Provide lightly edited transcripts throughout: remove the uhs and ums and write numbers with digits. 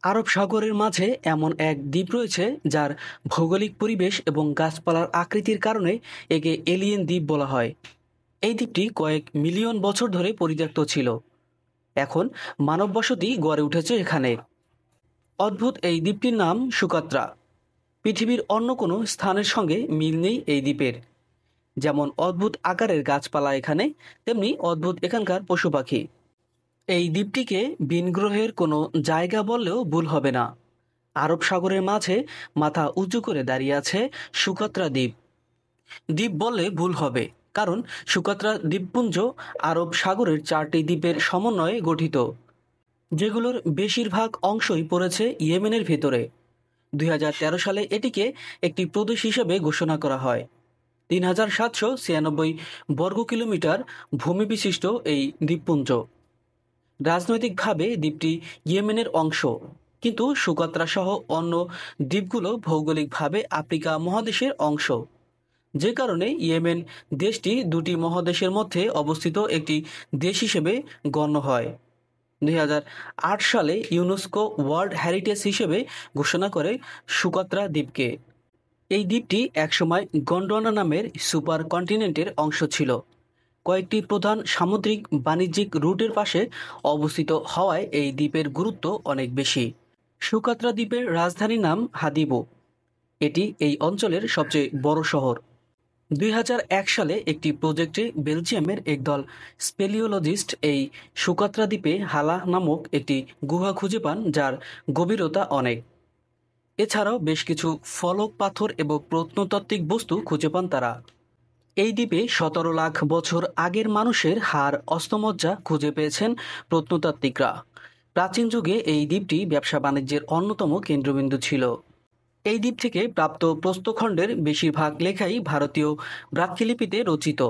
আরব সাগরের মাঝে এমন এক দ্বীপ রয়েছে যার ভৌগোলিক পরিবেশ এবং গাছপালার আকৃতির কারণে একে এলিয়েন দ্বীপ বলা হয়। এই দ্বীপটি কয়েক মিলিয়ন বছর ধরে পরিত্যক্ত ছিল। এখন মানব বসতি গড়ে উঠেছে এখানে। অদ্ভুত এই দ্বীপটির নাম সুকাত্রা। পৃথিবীর অন্য কোনো স্থানের সঙ্গে মিল নেই এই দ্বীপের। যেমন অদ্ভুত আকারের গাছপালা এখানে, তেমনি অদ্ভুত এখানকার পশু পাখি। এই দ্বীপটিকে ভিন গ্রহের কোনো জায়গা বললেও ভুল হবে না। আরব সাগরের মাঝে মাথা উঁচু করে দাঁড়িয়ে আছে সুকাত্রা দ্বীপ। দ্বীপ বললে ভুল হবে, কারণ সুকাত্রা দ্বীপপুঞ্জ আরব সাগরের 4টি দ্বীপের সমন্বয়ে গঠিত, যেগুলোর বেশিরভাগ অংশই পড়েছে ইয়েমেনের ভেতরে। 2013 সালে এটিকে একটি প্রদেশ হিসেবে ঘোষণা করা হয়। 3796 বর্গ কিলোমিটার ভূমি বিশিষ্ট এই দ্বীপপুঞ্জ। রাজনৈতিকভাবে দ্বীপটি ইয়েমেনের অংশ, কিন্তু সুকাত্রা সহ অন্য দ্বীপগুলো ভৌগোলিকভাবে আফ্রিকা মহাদেশের অংশ, যে কারণে ইয়েমেন দেশটি দুটি মহাদেশের মধ্যে অবস্থিত একটি দেশ হিসেবে গণ্য হয়। 2008 সালে ইউনেস্কো ওয়ার্ল্ড হেরিটেজ হিসেবে ঘোষণা করে সুকাত্রা দ্বীপকে। এই দ্বীপটি একসময় গন্ডোয়ানা নামের সুপার কন্টিনেন্টের অংশ ছিল। কয়েকটি প্রধান সামুদ্রিক বাণিজ্যিক রুটের পাশে অবস্থিত হওয়ায় এই দ্বীপের গুরুত্ব অনেক বেশি। সুকাত্রা দ্বীপের রাজধানীর নাম হাদিবো। এটি এই অঞ্চলের সবচেয়ে বড় শহর। 2001 সালে একটি প্রজেক্টে বেলজিয়ামের একদল স্পেলিওলজিস্ট এই সুকাত্রা দ্বীপে হালা নামক একটি গুহা খুঁজে পান, যার গভীরতা অনেক। এছাড়াও বেশ কিছু ফলক পাথর এবং প্রত্নতাত্ত্বিক বস্তু খুঁজে পান তারা। এই দ্বীপে 17 লাখ বছর আগের মানুষের হাড় অস্থামজ্জা খুঁজে পেয়েছেন প্রত্নতাত্ত্বিকরা। প্রাচীন যুগে এই দ্বীপটি ব্যবসা বাণিজ্যের অন্যতম কেন্দ্রবিন্দু ছিল। এই দ্বীপ থেকে প্রাপ্ত প্রস্তরখণ্ডের বেশিরভাগ লেখাই ভারতীয় ব্রাহ্মীলিপিতে রচিত।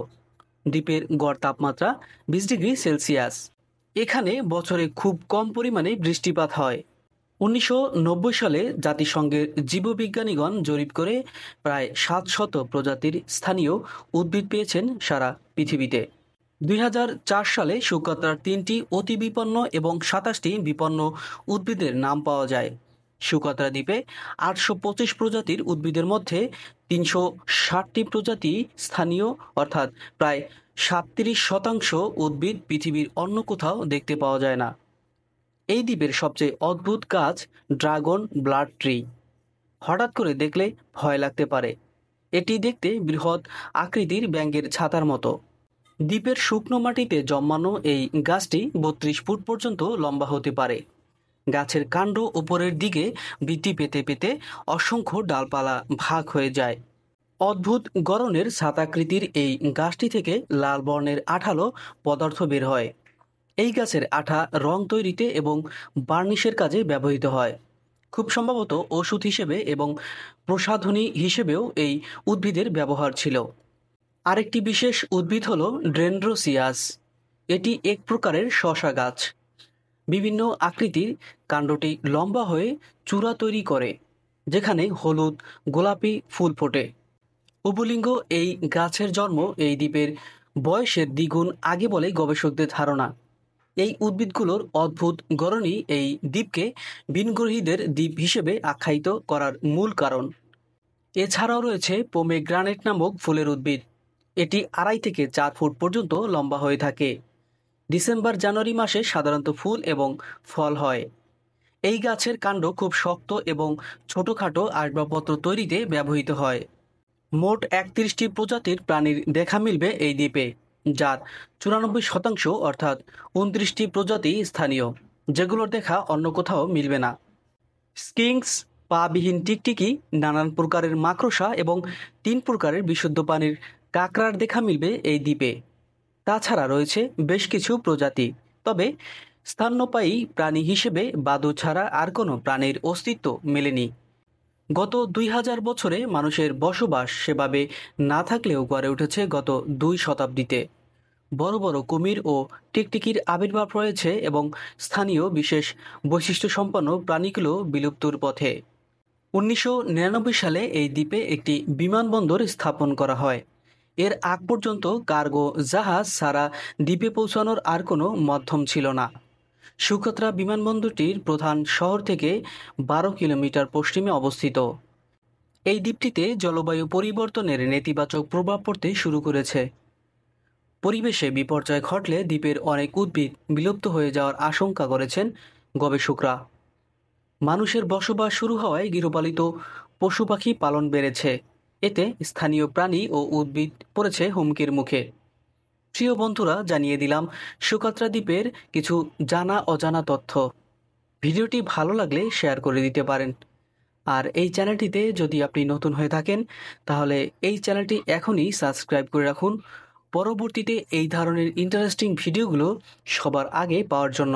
দ্বীপের গড় তাপমাত্রা 20 ডিগ্রি সেলসিয়াস। এখানে বছরে খুব কম পরিমাণে বৃষ্টিপাত হয়। 1990 সালে জাতিসংঘের জীববিজ্ঞানীগণ জরিপ করে প্রায় 700 প্রজাতির স্থানীয় উদ্ভিদ পেয়েছেন সারা পৃথিবীতে। 2004 সালে সুকাত্রার 3টি অতি বিপন্ন এবং 27টি বিপন্ন উদ্ভিদের নাম পাওয়া যায়। সুকাত্রা দ্বীপে 825 প্রজাতির উদ্ভিদের মধ্যে 360টি প্রজাতি স্থানীয়, অর্থাৎ প্রায় 37% উদ্ভিদ পৃথিবীর অন্য কোথাও দেখতে পাওয়া যায় না। এই দ্বীপের সবচেয়ে অদ্ভুত গাছ ড্রাগন ব্লাড ট্রি। হঠাৎ করে দেখলে ভয় লাগতে পারে। এটি দেখতে বৃহৎ আকৃতির ব্যাঙের ছাতার মতো। দ্বীপের শুকনো মাটিতে জন্মানো এই গাছটি 32 ফুট পর্যন্ত লম্বা হতে পারে। গাছের কাণ্ড উপরের দিকে বৃদ্ধি পেতে পেতে অসংখ্য ডালপালা ভাগ হয়ে যায়। অদ্ভুত গড়নের ছাতাকৃতির এই গাছটি থেকে লাল বর্ণের আঠালো পদার্থ বের হয়। এই গাছের আঠা রং তৈরিতে এবং বার্নিশের কাজে ব্যবহৃত হয়। খুব সম্ভবত ওষুধ হিসেবে এবং প্রসাধনী হিসেবেও এই উদ্ভিদের ব্যবহার ছিল। আরেকটি বিশেষ উদ্ভিদ হল ডেনড্রোসিয়াস। এটি এক প্রকারের শসা গাছ। বিভিন্ন আকৃতির, কাণ্ডটি লম্বা হয়ে চূড়া তৈরি করে, যেখানে হলুদ গোলাপি ফুল ফোটে। উবলিঙ্গ এই গাছের জন্ম এই দ্বীপের বয়সের দ্বিগুণ আগে বলে গবেষকদের ধারণা। এই উদ্ভিদগুলোর অদ্ভুত গড়নই এই দ্বীপকে ভিনগ্রহীদের দ্বীপ হিসেবে আখ্যায়িত করার মূল কারণ। এছাড়াও রয়েছে পোমেগ্রানেট নামক ফুলের উদ্ভিদ। এটি 2.5 থেকে 4 ফুট পর্যন্ত লম্বা হয়ে থাকে। ডিসেম্বর জানুয়ারি মাসে সাধারণত ফুল এবং ফল হয়। এই গাছের কাণ্ড খুব শক্ত এবং ছোটখাটো আসবাবপত্র তৈরিতে ব্যবহৃত হয়। মোট 31টি প্রজাতির প্রাণীর দেখা মিলবে এই দ্বীপে, যার 94% অর্থাৎ 29টি প্রজাতি স্থানীয়, যেগুলোর দেখা অন্য কোথাও মিলবে না। স্কিঙ্কস, পা বিহীন টিকটিকি, নানান প্রকারের মাকড়সা এবং 3 প্রকারের বিশুদ্ধ পানির কাঁকড়ার দেখা মিলবে এই দ্বীপে। তাছাড়া রয়েছে বেশ কিছু প্রজাতি, তবে স্তন্যপায়ী প্রাণী হিসেবে বাদুড় ছাড়া আর কোনো প্রাণীর অস্তিত্ব মেলেনি। গত 2000 বছরে মানুষের বসবাস সেভাবে না থাকলেও গড়ে উঠেছে গত 2 শতাব্দীতে। বড় বড় কুমির ও টিকটিকির আবির্ভাব রয়েছে এবং স্থানীয় বিশেষ বৈশিষ্ট্যসম্পন্ন প্রাণীগুলো বিলুপ্তির পথে। 1999 সালে এই দ্বীপে একটি বিমানবন্দর স্থাপন করা হয়। এর আগ পর্যন্ত কার্গো জাহাজ ছাড়া দ্বীপে পৌঁছানোর আর কোনো মাধ্যম ছিল না। সুকাত্রা বিমানবন্দরটির প্রধান শহর থেকে 12 কিলোমিটার পশ্চিমে অবস্থিত। এই দ্বীপটিতে জলবায়ু পরিবর্তনের নেতিবাচক প্রভাব পড়তে শুরু করেছে। পরিবেশে বিপর্যয় ঘটলে দ্বীপের অনেক উদ্ভিদ বিলুপ্ত হয়ে যাওয়ার আশঙ্কা করেছেন গবেষকরা। মানুষের বসবাস শুরু হওয়ায় গৃহপালিত পশু পাখি পালন বেড়েছে। এতে স্থানীয় প্রাণী ও উদ্ভিদ পড়েছে হুমকির মুখে। প্রিয় বন্ধুরা, জানিয়ে দিলাম সুকাত্রা দ্বীপের কিছু জানা অজানা তথ্য। ভিডিওটি ভালো লাগলে শেয়ার করে দিতে পারেন। আর এই চ্যানেলটিতে যদি আপনি নতুন হয়ে থাকেন তাহলে এই চ্যানেলটি এখনই সাবস্ক্রাইব করে রাখুন, পরবর্তীতে এই ধরনের ইন্টারেস্টিং ভিডিওগুলো সবার আগে পাওয়ার জন্য।